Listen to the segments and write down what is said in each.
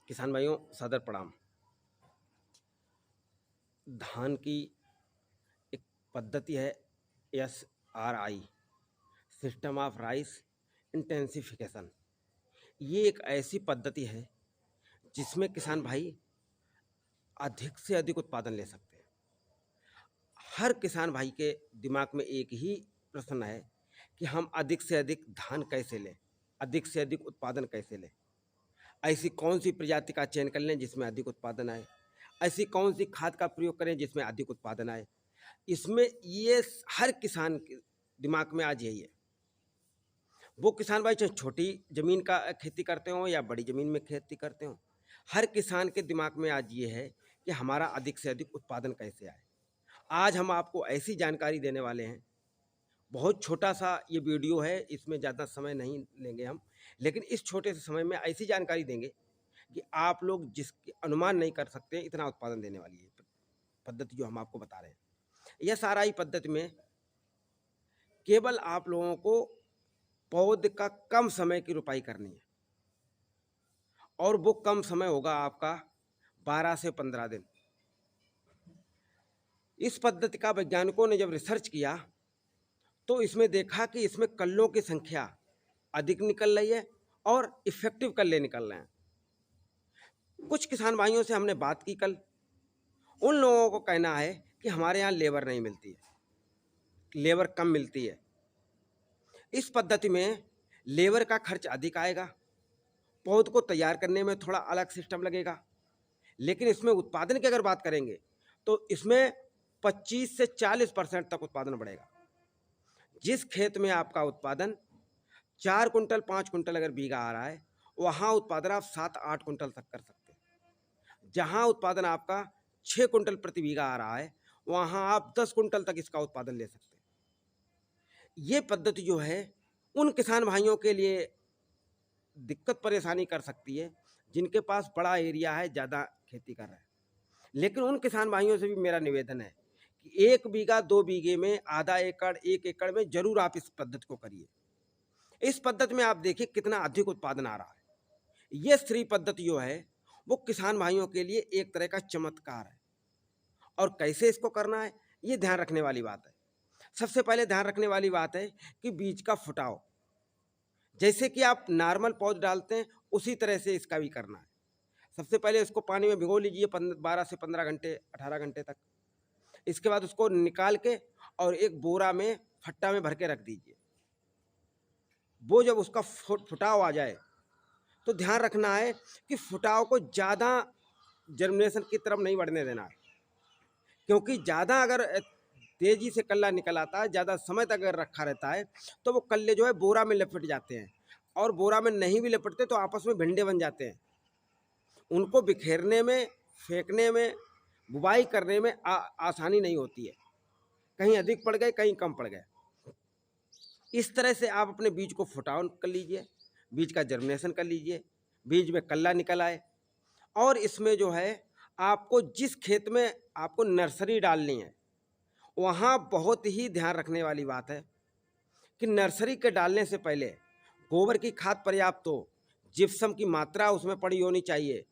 किसान भाइयों, सादर प्रणाम। धान की एक पद्धति है SRI, system of rice intensification. ये एक ऐसी पद्धति है जिसमें किसान भाई अधिक से अधिक उत्पादन ले सकते हैं। हर किसान भाई के दिमाग में एक ही प्रश्न है कि हम अधिक से अधिक धान कैसे लें, अधिक से अधिक उत्पादन कैसे लें। ऐसी कौन सी प्रजाति का चयन कर लें जिसमें अधिक उत्पादन आए, ऐसी कौन सी खाद का प्रयोग करें जिसमें अधिक उत्पादन आए। इसमें ये हर किसान के दिमाग में आज यही है। वो किसान भाई चाहे छोटी ज़मीन का खेती करते हो या बड़ी ज़मीन में खेती करते हो, हर किसान के दिमाग में आज ये है कि हमारा अधिक से अधिक उत्पादन कैसे आए। आज हम आपको ऐसी जानकारी देने वाले हैं। बहुत छोटा सा ये वीडियो है, इसमें ज़्यादा समय नहीं लेंगे हम, लेकिन इस छोटे से समय में ऐसी जानकारी देंगे कि आप लोग जिसके अनुमान नहीं कर सकते इतना उत्पादन देने वाली है पद्धति जो हम आपको बता रहे हैं। यह सारा ही पद्धति में केवल आप लोगों को पौध का कम समय की रुपाई करनी है, और वो कम समय होगा आपका 12 से 15 दिन। इस पद्धति का वैज्ञानिकों ने जब रिसर्च किया तो इसमें देखा कि इसमें कल्लों की संख्या अधिक निकल रही है और इफेक्टिव कल्ले निकल रहे हैं। कुछ किसान भाइयों से हमने बात की कल, उन लोगों को कहना है कि हमारे यहाँ लेबर नहीं मिलती है, लेबर कम मिलती है। इस पद्धति में लेबर का खर्च अधिक आएगा, पौध को तैयार करने में थोड़ा अलग सिस्टम लगेगा, लेकिन इसमें उत्पादन की अगर बात करेंगे तो इसमें 25 से 40% तक उत्पादन बढ़ेगा। जिस खेत में आपका उत्पादन 4 कुंटल 5 कुंटल अगर बीघा आ रहा है, वहाँ उत्पादन आप 7-8 कुंटल तक कर सकते हैं। जहाँ उत्पादन आपका 6 कुंटल प्रति बीघा आ रहा है, वहाँ आप 10 कुंटल तक इसका उत्पादन ले सकते हैं। ये पद्धति जो है उन किसान भाइयों के लिए दिक्कत परेशानी कर सकती है जिनके पास बड़ा एरिया है, ज़्यादा खेती कर रहे हैं। लेकिन उन किसान भाइयों से भी मेरा निवेदन है कि 1 बीघा 2 बीघे में, आधा एकड़ 1 एकड़ में जरूर आप इस पद्धति को करिए। इस पद्धति में आप देखिए कितना अधिक उत्पादन आ रहा है। ये श्री पद्धति जो है वो किसान भाइयों के लिए एक तरह का चमत्कार है। और कैसे इसको करना है, ये ध्यान रखने वाली बात है। सबसे पहले ध्यान रखने वाली बात है कि बीज का फुटाव, जैसे कि आप नॉर्मल पौध डालते हैं उसी तरह से इसका भी करना है। सबसे पहले इसको पानी में भिगो लीजिए 12 से 15 घंटे, 18 घंटे तक। इसके बाद उसको निकाल के और एक बोरा में, फट्टा में भर के रख दीजिए। वो जब उसका फुटाव आ जाए तो ध्यान रखना है कि फुटाव को ज़्यादा जर्मिनेशन की तरफ नहीं बढ़ने देना है, क्योंकि ज़्यादा अगर तेज़ी से कल्ला निकल आता है, ज़्यादा समय तक अगर रखा रहता है तो वो कल्ले जो है बोरा में लपेट जाते हैं, और बोरा में नहीं भी लपटते तो आपस में भिंडे बन जाते हैं। उनको बिखेरने में, फेंकने में, बुवाई करने में आसानी नहीं होती है। कहीं अधिक पड़ गए, कहीं कम पड़ गए। इस तरह से आप अपने बीज को फुटाव कर लीजिए, बीज का जर्मिनेशन कर लीजिए, बीज में कल्ला निकल आए। और इसमें जो है आपको जिस खेत में आपको नर्सरी डालनी है, वहाँ बहुत ही ध्यान रखने वाली बात है कि नर्सरी के डालने से पहले गोबर की खाद पर्याप्त हो, जिप्सम की मात्रा उसमें पड़ी होनी चाहिए,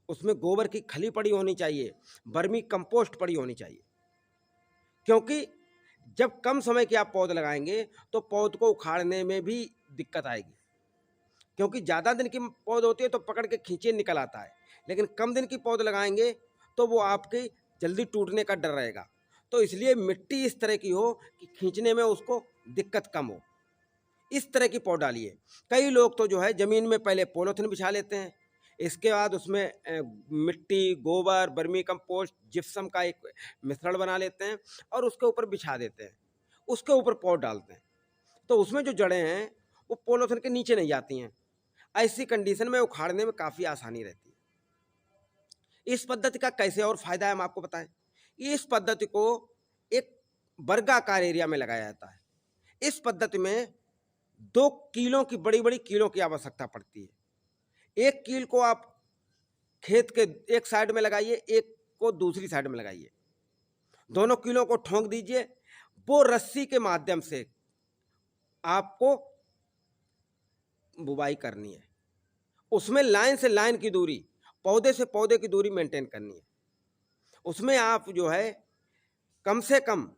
उसमें गोबर की खली पड़ी होनी चाहिए, वर्मी कंपोस्ट पड़ी होनी चाहिए। क्योंकि जब कम समय के आप पौध लगाएंगे तो पौध को उखाड़ने में भी दिक्कत आएगी, क्योंकि ज़्यादा दिन की पौध होती है तो पकड़ के खींचे निकल आता है, लेकिन कम दिन की पौध लगाएंगे तो वो आपकी जल्दी टूटने का डर रहेगा। तो इसलिए मिट्टी इस तरह की हो कि खींचने में उसको दिक्कत कम हो, इस तरह की पौध डालिए। कई लोग तो जो है ज़मीन में पहले पॉलीथिन बिछा लेते हैं, इसके बाद उसमें मिट्टी, गोबर, वर्मी कंपोस्ट, जिप्सम का एक मिश्रण बना लेते हैं और उसके ऊपर बिछा देते हैं, उसके ऊपर पौध डालते हैं, तो उसमें जो जड़ें हैं वो पॉलीथिन के नीचे नहीं जाती हैं। ऐसी कंडीशन में उखाड़ने में काफ़ी आसानी रहती है। इस पद्धति का कैसे और फायदा है हम आपको बताएं। इस पद्धति को एक वर्गाकार एरिया में लगाया जाता है। इस पद्धति में 2 कीलों की, बड़ी बड़ी कीलों की आवश्यकता पड़ती है। 1 कील को आप खेत के एक साइड में लगाइए, एक को दूसरी साइड में लगाइए, दोनों कीलों को ठोंक दीजिए। वो रस्सी के माध्यम से आपको बुवाई करनी है। उसमें लाइन से लाइन की दूरी पौधे से पौधे की दूरी मेंटेन करनी है। उसमें आप जो है कम से कम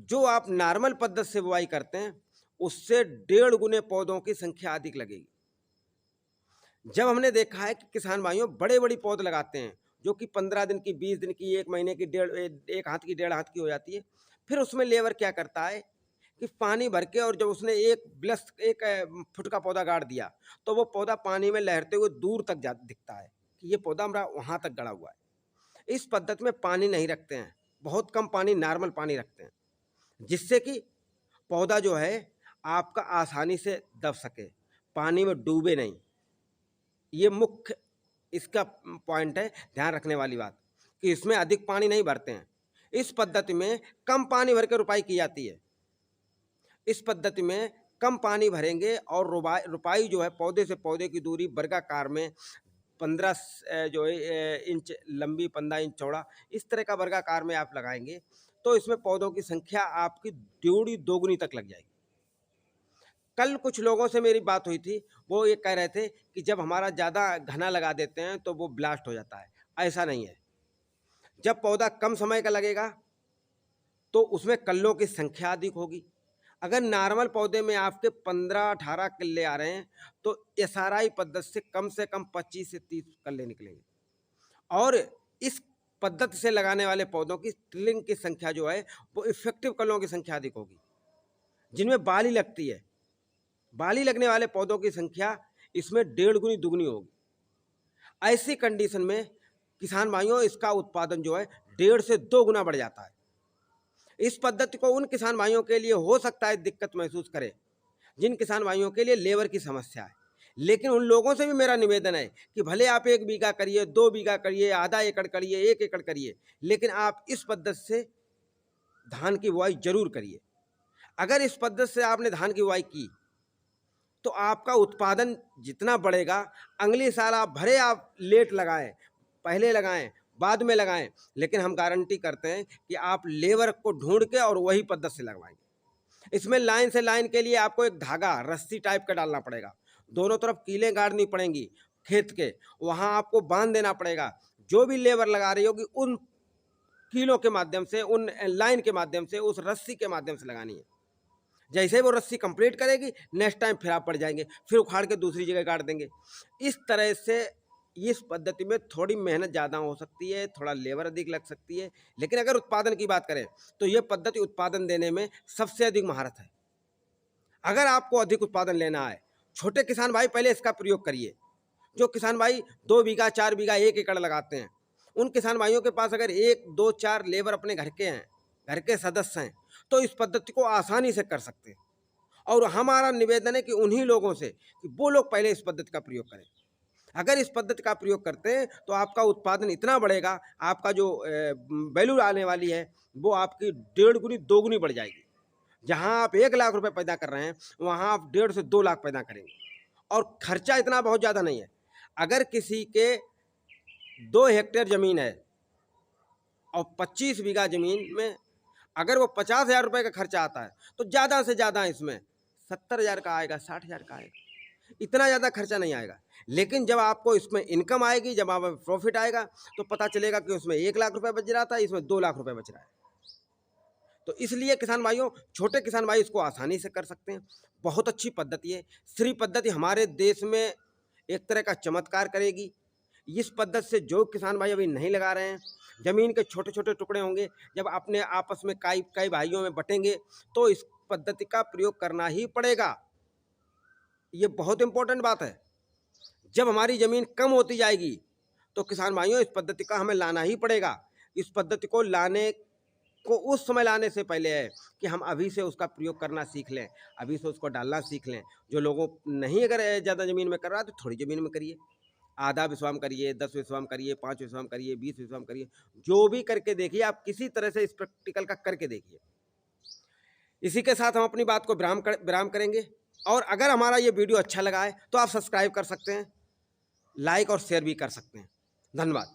जो आप नॉर्मल पद्धति से बुआई करते हैं उससे 1.5 गुने पौधों की संख्या अधिक लगेगी। जब हमने देखा है कि किसान भाइयों बड़े बड़ी पौध लगाते हैं जो कि 15 दिन की, 20 दिन की, 1 महीने की, एक हाथ की, 1.5 हाथ की हो जाती है, फिर उसमें लेबर क्या करता है कि पानी भर के, और जब उसने एक फुट का पौधा गाड़ दिया तो वो पौधा पानी में लहरते हुए दूर तक जा दिखता है कि ये पौधा हमारा वहाँ तक गड़ा हुआ है। इस पद्धति में पानी नहीं रखते हैं, बहुत कम पानी, नॉर्मल पानी रखते हैं, जिससे कि पौधा जो है आपका आसानी से दब सके, पानी में डूबे नहीं। ये मुख्य इसका पॉइंट है, ध्यान रखने वाली बात, कि इसमें अधिक पानी नहीं भरते हैं। इस पद्धति में कम पानी भर के रुपाई की जाती है। इस पद्धति में कम पानी भरेंगे और रुपाई जो है पौधे से पौधे की दूरी वर्गाकार में 15 जो है इंच लंबी, 15 इंच चौड़ा, इस तरह का वर्गाकार में आप लगाएंगे तो इसमें पौधों की संख्या आपकी 2 तक लग जाएगी। कल कुछ लोगों से मेरी बात हुई थी, वो ये कह रहे थे कि जब हमारा ज़्यादा घना लगा देते हैं तो वो ब्लास्ट हो जाता है। ऐसा नहीं है। जब पौधा कम समय का लगेगा तो उसमें कल्लों की संख्या अधिक होगी। अगर नॉर्मल पौधे में आपके 15-18 कल्ले आ रहे हैं तो एसआरआई पद्धति से कम 25 से 30 कल्ले निकलेंगे। और इस पद्धति से लगाने वाले पौधों की ट्रिलिंग की संख्या जो है वो इफेक्टिव कल्लों की संख्या अधिक होगी, जिनमें बाली लगती है। बाली लगने वाले पौधों की संख्या इसमें 1.5 गुनी दुगनी होगी। ऐसी कंडीशन में किसान भाइयों इसका उत्पादन जो है 1.5 से 2 गुना बढ़ जाता है। इस पद्धति को उन किसान भाइयों के लिए हो सकता है दिक्कत महसूस करें जिन किसान भाइयों के लिए लेबर की समस्या है, लेकिन उन लोगों से भी मेरा निवेदन है कि भले आप 1 बीघा करिए, 2 बीघा करिए, आधा एकड़ करिए, 1 एकड़ करिए, लेकिन आप इस पद्धति से धान की बुआई जरूर करिए। अगर इस पद्धति से आपने धान की बुआई की तो आपका उत्पादन जितना बढ़ेगा, अगले साल आप लेट लगाएं, पहले लगाएं, बाद में लगाएं, लेकिन हम गारंटी करते हैं कि आप लेबर को ढूंढ के और वही पद्धति से लगवाएंगे। इसमें लाइन से लाइन के लिए आपको एक धागा, रस्सी टाइप का डालना पड़ेगा, दोनों तरफ कीलें गाड़नी पड़ेंगी खेत के, वहाँ आपको बांध देना पड़ेगा। जो भी लेबर लगा रही होगी उन कीलों के माध्यम से, उन लाइन के माध्यम से, उस रस्सी के माध्यम से लगानी है। जैसे वो रस्सी कंप्लीट करेगी, नेक्स्ट टाइम फिर आप पड़ जाएंगे, फिर उखाड़ के दूसरी जगह काट देंगे। इस तरह से इस पद्धति में थोड़ी मेहनत ज़्यादा हो सकती है, थोड़ा लेबर अधिक लग सकती है, लेकिन अगर उत्पादन की बात करें तो ये पद्धति उत्पादन देने में सबसे अधिक महारत है। अगर आपको अधिक उत्पादन लेना है, छोटे किसान भाई पहले इसका प्रयोग करिए। जो किसान भाई 2 बीघा, 4 बीघा, 1 एकड़ लगाते हैं, उन किसान भाइयों के पास अगर 1, 2, 4 लेबर अपने घर के हैं, घर के सदस्य हैं, तो इस पद्धति को आसानी से कर सकते हैं। और हमारा निवेदन है कि उन्हीं लोगों से कि वो लोग पहले इस पद्धति का प्रयोग करें। अगर इस पद्धति का प्रयोग करते हैं तो आपका उत्पादन इतना बढ़ेगा, आपका जो वैल्यू आने वाली है वो आपकी 1.5 गुनी 2 गुनी बढ़ जाएगी। जहां आप 1 लाख रुपए पैदा कर रहे हैं वहां आप 1.5 से 2 लाख पैदा करेंगे, और खर्चा इतना बहुत ज़्यादा नहीं है। अगर किसी के 2 हेक्टेयर ज़मीन है और 25 बीघा ज़मीन में अगर वो 50,000 रुपये का खर्चा आता है तो ज़्यादा से ज़्यादा इसमें 70,000 का आएगा, 60,000 का आएगा, इतना ज़्यादा खर्चा नहीं आएगा। लेकिन जब आपको इसमें इनकम आएगी, जब आप प्रॉफिट आएगा तो पता चलेगा कि उसमें 1 लाख रुपए बच रहा था, इसमें 2 लाख रुपए बच रहा है। तो इसलिए किसान भाइयों, छोटे किसान भाई इसको आसानी से कर सकते हैं। बहुत अच्छी पद्धति है। श्री पद्धति हमारे देश में एक तरह का चमत्कार करेगी। इस पद्धति से जो किसान भाई अभी नहीं लगा रहे हैं, ज़मीन के छोटे छोटे टुकड़े होंगे, जब अपने आपस में कई भाइयों में बटेंगे तो इस पद्धति का प्रयोग करना ही पड़ेगा। ये बहुत इंपॉर्टेंट बात है। जब हमारी ज़मीन कम होती जाएगी तो किसान भाइयों इस पद्धति का हमें लाना ही पड़ेगा। इस पद्धति को लाने को उस समय लाने से पहले है कि हम अभी से उसका प्रयोग करना सीख लें, अभी से उसको डालना सीख लें। जो लोगों नहीं अगर ज़्यादा ज़मीन में कर रहा है तो थोड़ी ज़मीन में करिए, आधा विश्वाम करिए, 10 विश्वाम करिए, 5 विश्वाम करिए, 20 विश्वाम करिए, जो भी करके देखिए। आप किसी तरह से इस प्रैक्टिकल का करके देखिए। इसी के साथ हम अपनी बात को विराम करेंगे। और अगर हमारा ये वीडियो अच्छा लगा है तो आप सब्सक्राइब कर सकते हैं, लाइक और शेयर भी कर सकते हैं। धन्यवाद।